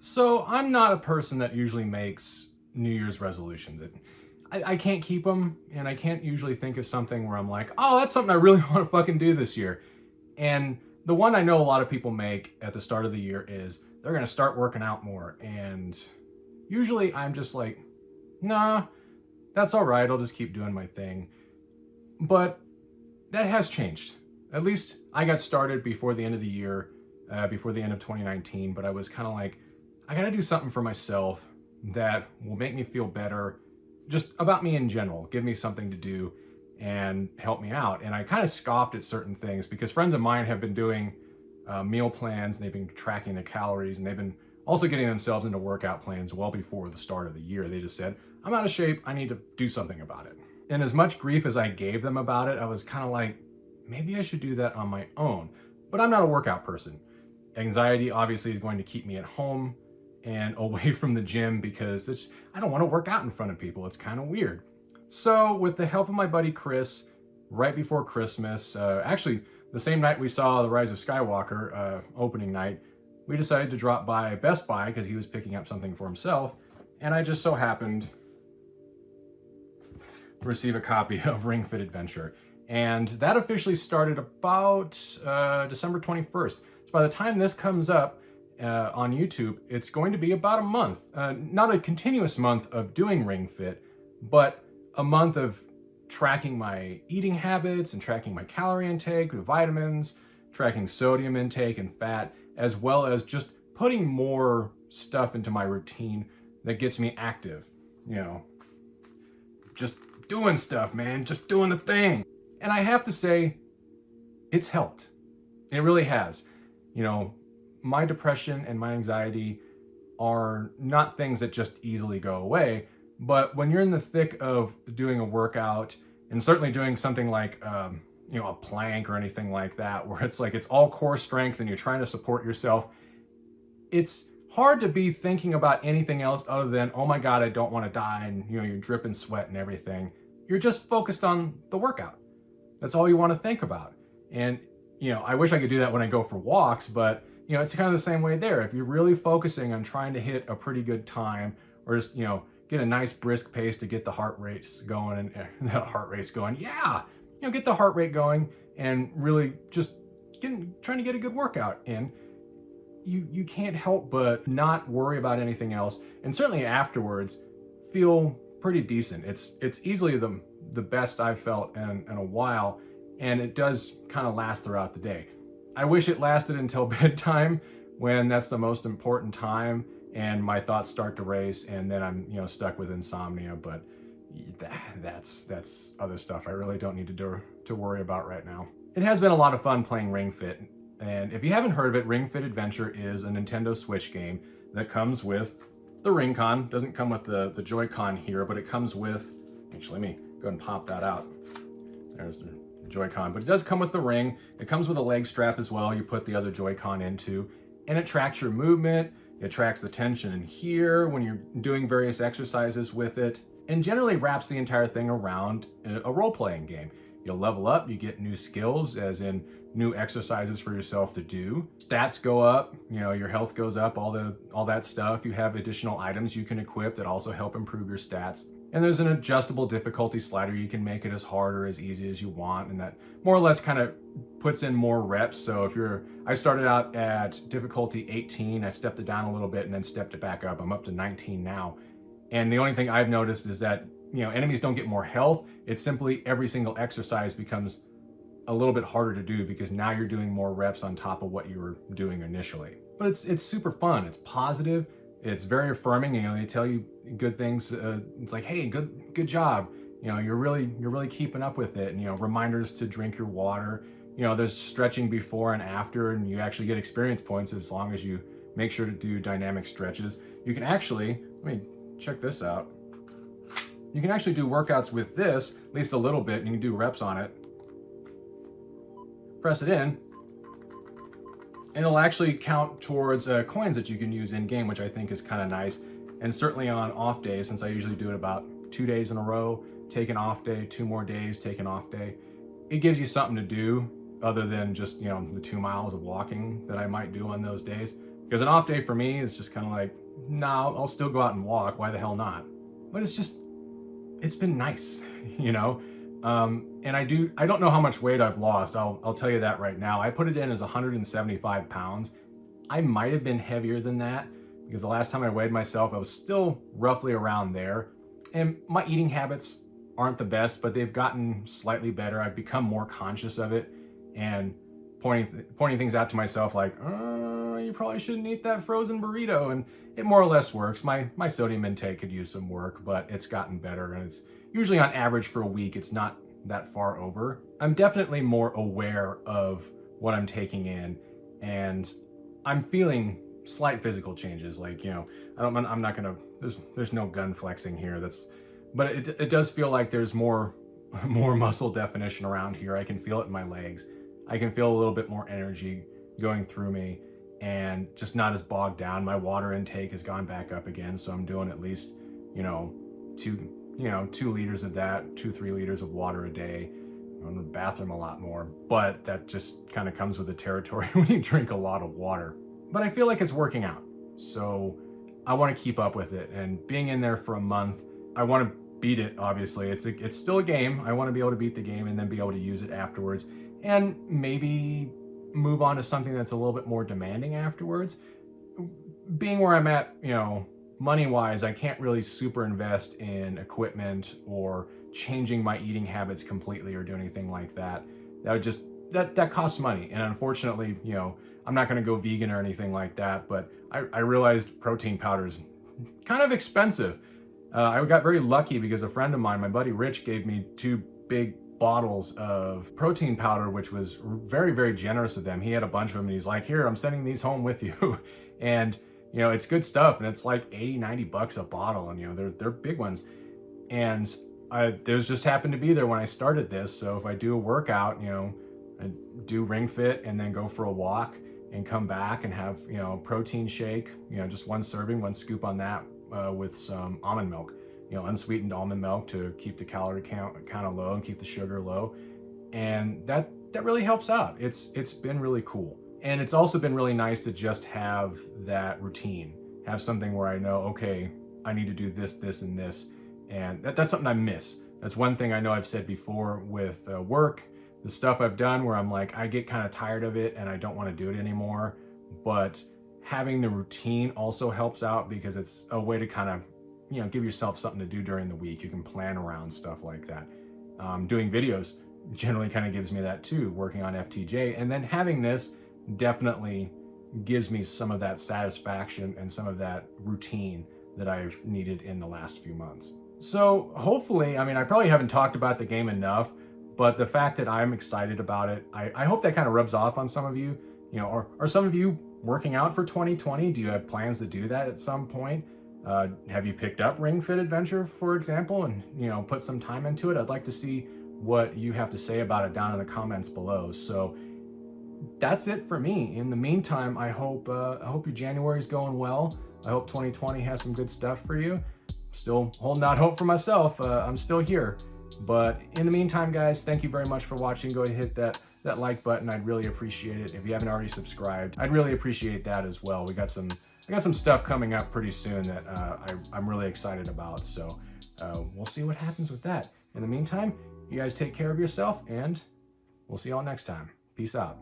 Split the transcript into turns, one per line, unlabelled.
So I'm not a person that usually makes New Year's resolutions. I can't keep them, and I can't usually think of something where I'm like, oh, that's something I really want to fucking do this year. And the one I know a lot of people make at the start of the year is they're going to start working out more. And usually I'm just like, nah, that's all right. I'll just keep doing my thing. But that has changed. At least I got started before the end of the year, before the end of 2019. But I was kind of like, I got to do something for myself that will make me feel better, just about me in general, give me something to do and help me out. And I kind of scoffed at certain things because friends of mine have been doing meal plans, and they've been tracking their calories, and they've been also getting themselves into workout plans well before the start of the year. They just said, I'm out of shape, I need to do something about it. And as much grief as I gave them about it, I was kind of like, maybe I should do that on my own. But I'm not a workout person. Anxiety obviously is going to keep me at home and away from the gym because I don't want to work out in front of people. It's kind of weird. So with the help of my buddy Chris, right before Christmas, actually the same night we saw The Rise of Skywalker opening night, we decided to drop by Best Buy because he was picking up something for himself. And I just so happened to receive a copy of Ring Fit Adventure. And that officially started about December 21st. So by the time this comes up, on YouTube, it's going to be about a month. Not a continuous month of doing Ring Fit, but a month of tracking my eating habits and tracking my calorie intake, the vitamins, tracking sodium intake and fat, as well as just putting more stuff into my routine that gets me active. You know, just doing stuff, man, just doing the thing. And I have to say, it's helped. It really has. You know, my depression and my anxiety are not things that just easily go away, but when you're in the thick of doing a workout, and certainly doing something like a plank or anything like that, where it's like it's all core strength and you're trying to support yourself, it's hard to be thinking about anything else other than, oh my God, I don't want to die, and you're dripping sweat and everything. You're just focused on the workout. That's all you want to think about. And I wish I could do that when I go for walks, but it's kind of the same way there. If you're really focusing on trying to hit a pretty good time, or just, get a nice brisk pace to get the heart race going, and yeah, get the heart rate going, and really just trying to get a good workout in, you can't help but not worry about anything else, and certainly afterwards feel pretty decent. It's easily the best I've felt in a while, and it does kind of last throughout the day. I wish it lasted until bedtime, when that's the most important time and my thoughts start to race, and then I'm stuck with insomnia. But that's other stuff I really don't need to worry about right now. It has been a lot of fun playing Ring Fit, and if you haven't heard of it, Ring Fit Adventure is a Nintendo Switch game that comes with the Ring-Con. Doesn't come with the Joy-Con here, but it comes with, actually, let me go ahead and pop that out. There's the Joy-Con, but it does come with the ring. It comes with a leg strap as well, you put the other Joy-Con into, and it tracks your movement. It tracks the tension in here when you're doing various exercises with it, and generally wraps the entire thing around a role-playing game. You'll level up, you get new skills, as in new exercises for yourself to do. Stats go up, your health goes up, all that stuff. You have additional items you can equip that also help improve your stats. And there's an adjustable difficulty slider. You can make it as hard or as easy as you want, and that more or less kind of puts in more reps. So I started out at difficulty 18, I stepped it down a little bit and then stepped it back up. I'm up to 19 now. And the only thing I've noticed is that, enemies don't get more health. It's simply every single exercise becomes a little bit harder to do because now you're doing more reps on top of what you were doing initially. But it's super fun. It's positive. It's very affirming. They tell you good things. It's like, hey, good job. You're really keeping up with it. And reminders to drink your water. There's stretching before and after, and you actually get experience points as long as you make sure to do dynamic stretches. You can actually, let me check this out. You can actually do workouts with this, at least a little bit, and you can do reps on it. Press it in, and it'll actually count towards coins that you can use in game, which I think is kind of nice. And certainly on off days, since I usually do it about 2 days in a row, take an off day, 2 more days, take an off day. It gives you something to do other than just, the 2 miles of walking that I might do on those days. Because an off day for me is just kind of like, nah, I'll still go out and walk. Why the hell not? But it's been nice, you know? And I don't know how much weight I've lost. I'll tell you that right now. I put it in as 175 pounds. I might have been heavier than that because the last time I weighed myself, I was still roughly around there. And my eating habits aren't the best, but they've gotten slightly better. I've become more conscious of it and pointing things out to myself like, you probably shouldn't eat that frozen burrito. And it more or less works. My sodium intake could use some work, but it's gotten better. And it's usually on average for a week, it's not that far over. I'm definitely more aware of what I'm taking in, and I'm feeling slight physical changes. Like, you know, I'm not gonna, there's no gun flexing here. But it does feel like there's more muscle definition around here. I can feel it in my legs. I can feel a little bit more energy going through me and just not as bogged down. My water intake has gone back up again. So I'm doing at least, 2 liters of that, 3 liters of water a day. I'm in the bathroom a lot more, but that just kind of comes with the territory when you drink a lot of water. But I feel like it's working out. So I want to keep up with it, and being in there for a month, I want to beat it. Obviously it's still a game. I want to be able to beat the game and then be able to use it afterwards, and maybe move on to something that's a little bit more demanding afterwards. Being where I'm at, money wise, I can't really super invest in equipment or changing my eating habits completely or do anything like that. That costs money. And unfortunately, I'm not going to go vegan or anything like that, but I realized protein powder is kind of expensive. I got very lucky because a friend of mine, my buddy Rich, gave me 2 big bottles of protein powder, which was very, very generous of them. He had a bunch of them and he's like, here, I'm sending these home with you. And it's good stuff, and it's like $80-90 a bottle, and they're big ones. And those just happened to be there when I started this. So if I do a workout, I do Ring Fit and then go for a walk and come back and have protein shake, just 1 serving, 1 scoop on that with some almond milk, unsweetened almond milk to keep the calorie count kind of low and keep the sugar low, and that really helps out. It's been really cool. And it's also been really nice to just have that routine, have something where I know, okay, I need to do this, this, and this. And that's something I miss. That's one thing I know I've said before with work, the stuff I've done where I'm like, I get kind of tired of it and I don't want to do it anymore. But having the routine also helps out because it's a way to kind of, give yourself something to do during the week. You can plan around stuff like that. Doing videos generally kind of gives me that too, working on FTJ. And then having this definitely gives me some of that satisfaction and some of that routine that I've needed in the last few months. So hopefully, I probably haven't talked about the game enough, but the fact that I'm excited about it, I hope that kind of rubs off on some of you, or are some of you working out for 2020? Do you have plans to do that at some point? Have you picked up Ring Fit Adventure, for example, and put some time into it? I'd like to see what you have to say about it down in the comments below. So that's it for me. In the meantime, I hope your January's going well. I hope 2020 has some good stuff for you. Still holding out hope for myself. I'm still here. But in the meantime, guys, thank you very much for watching. Go ahead and hit that like button. I'd really appreciate it. If you haven't already subscribed, I'd really appreciate that as well. I got some stuff coming up pretty soon that I'm really excited about. So we'll see what happens with that. In the meantime, you guys take care of yourself, and we'll see y'all next time. Peace out.